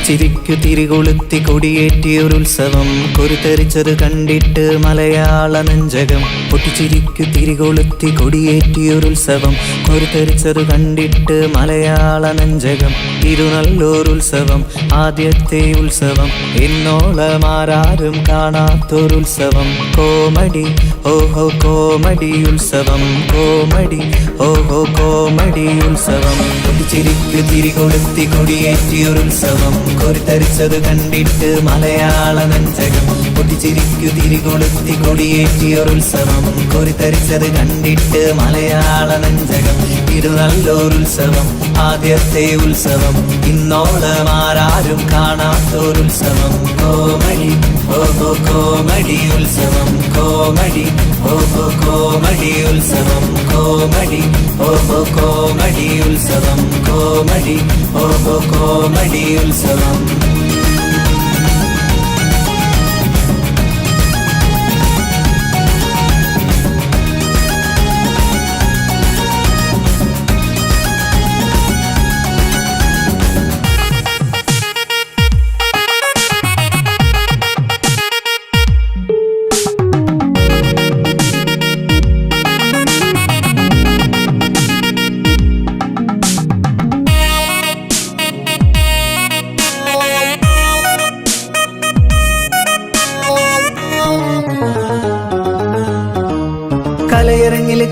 ചിരിക്കു തിരികൊളുത്തി കൊടിയേറ്റിയൊരുത്സവം കൊരുതെറിച്ചത് കണ്ടിട്ട് മലയാള നെഞ്ചകം. പൊട്ടിച്ചിരിക്കു തിരികൊളുത്തി കൊടിയേറ്റിയൊരുത്സവം കൊരുതെറിച്ചത് കണ്ടിട്ട് മലയാള നെഞ്ചകം. ഇരു നല്ലൊരുത്സവം, ആദ്യത്തെ ഉത്സവം, എന്നോളമാരാരും കാണാത്തൊരുത്സവം. കോമഡി ഓഹോ കോമഡി ഉത്സവം, കോമഡി ഓഹോ കോമഡി ഉത്സവം. പൊട്ടിച്ചിരിക്കു തിരികൊളുത്തി കൊടിയേറ്റിയൊരുത്സവം കൊരുത്തരിച്ചത് കണ്ടിട്ട് മലയാള നെഞ്ചകം. പൊട്ടിച്ചിരിക്കു തിരികൊളുത്തി കൊടിയേറ്റിയൊരുത്സവം കൊരുത്തരിച്ചത് കണ്ടിട്ട് മലയാള നെഞ്ചകം. ഇരു നല്ലൊരുത്സവം, ആദ്യത്തെ ഉത്സവം, ഇന്നോളമാരാരും കാണാത്തൊരുത്സവം. കോമഡി ഓഹോ കോമഡി ഉത്സവം, കോമഡി ഓഹോ കോമഡി ഉത്സവം, കോമഡി ഓഹോ കോമഡി ഉത്സവം, കോമഡി ഓഹോ കോമഡി ഉത്സവം.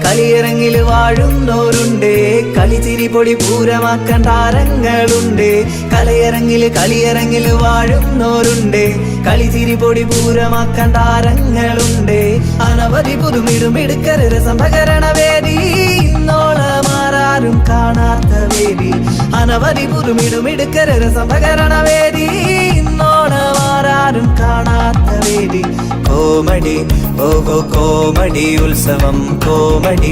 കളിയിറങ്ങില് വാഴുന്നോരുണ്ട്, കളിച്ചിരി പൊടി പൂരമാക്കാൻ താരങ്ങളുണ്ട്. കളിയിറങ്ങില് വാഴുന്നോരുണ്ട്, കളിച്ചിരി പൊടി പൂരമാക്കാൻ താരങ്ങളുണ്ട്. അനവധി പുതുമിടുമിടുക്കര രസംഭകരണ വേദി, ഇന്നോളമാരാരും കാണാത്ത വേദി. അനവധി പുതുമിടുമിടുക്കര രസംഭകരണ വേദി, ഇന്നോളമാരാരും കാണാത്ത വേദി. കോമഡി ഓഹോ കോമഡി ഉത്സവം, കോമഡി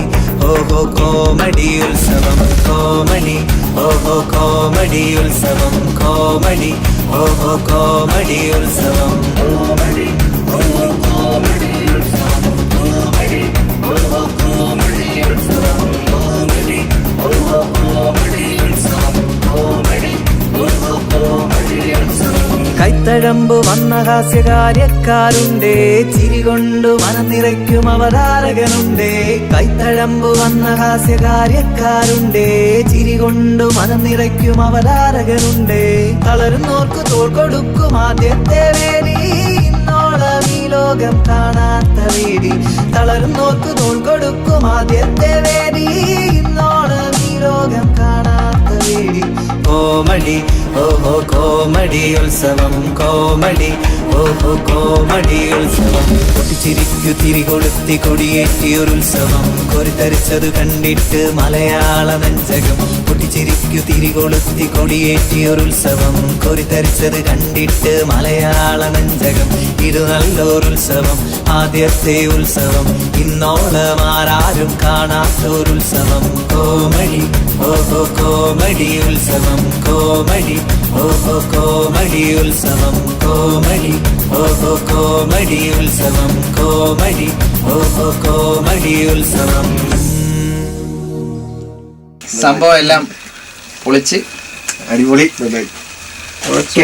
ഓഹോ കോമഡി ഉത്സവം, കോമഡി ഓഹോ കോമഡി ഉത്സവം, കോമഡി ഓഹോ കോമഡി ഉത്സവം, കോമഡി ഓഹോ കോമഡി ഉത്സവം, കോമഡി ഓഹോ കോമഡി ഉത്സവം, കോമഡി ഓഹോ കോമഡി ഉത്സവം, കോമഡി ഓഹോ കോമഡി ഉത്സവം. കൈത്തഴമ്പ് വന്ന ഹാസ്യകാര്യക്കാരുണ്ട്, ചിരികൊണ്ടു മനം നിറയ്ക്കും അവതാരകനുണ്ട്. കൈത്തഴമ്പ് വന്ന ഹാസ്യകാര്യക്കാരുണ്ട്, ചിരികൊണ്ടു മനം നിറയ്ക്കും അവതാരകനുണ്ട്. തളരുന്നോർക്ക് തോൾ കൊടുക്കും ആദ്യത്തെ വേദി, ഇന്നോളം ഈ ലോകം കാണാത്ത വേദി. തളരുന്നോർക്ക് തോൾ കൊടുക്കും ആദ്യത്തെ വേദി, ഇന്നോളം ഈ ലോകം കാണാത്ത വേദി. കോമഡി ഓഹോ കോമഡി ഉത്സവം, കോമഡി ഓഹോ കോമഡി ഉത്സവം. പൊട്ടിച്ചിരിക്കു തിരികൊളുത്തി കൊടിയേറ്റിയൊരുത്സവം കൊരുത്തരിച്ചത് കണ്ടിട്ട് മലയാള നെഞ്ചകം. പൊട്ടിച്ചിരിക്കു തിരികൊളുത്തി കൊടിയേറ്റിയൊരുത്സവം കൊരുത്തരിച്ചത് കണ്ടിട്ട് മലയാള നെഞ്ചകം. ഇരു നല്ലൊരുത്സവം, ആദ്യത്തെ ഉത്സവം, ഇന്നോളമാരാരും കാണാത്തൊരുത്സവം. കോമഡി ഓഹോ കോമഡി ഉത്സവം, കോമഡി ഓഹോ കോമഡി ഉത്സവം, കോമഡി ഓഹോ കോമഡി ഉത്സവം, കോമഡി ഓഹോ കോമഡി ഉത്സവം. സംഭവം എല്ലാം പൊളിച്ച് അടിപൊളി. ഓക്കെ.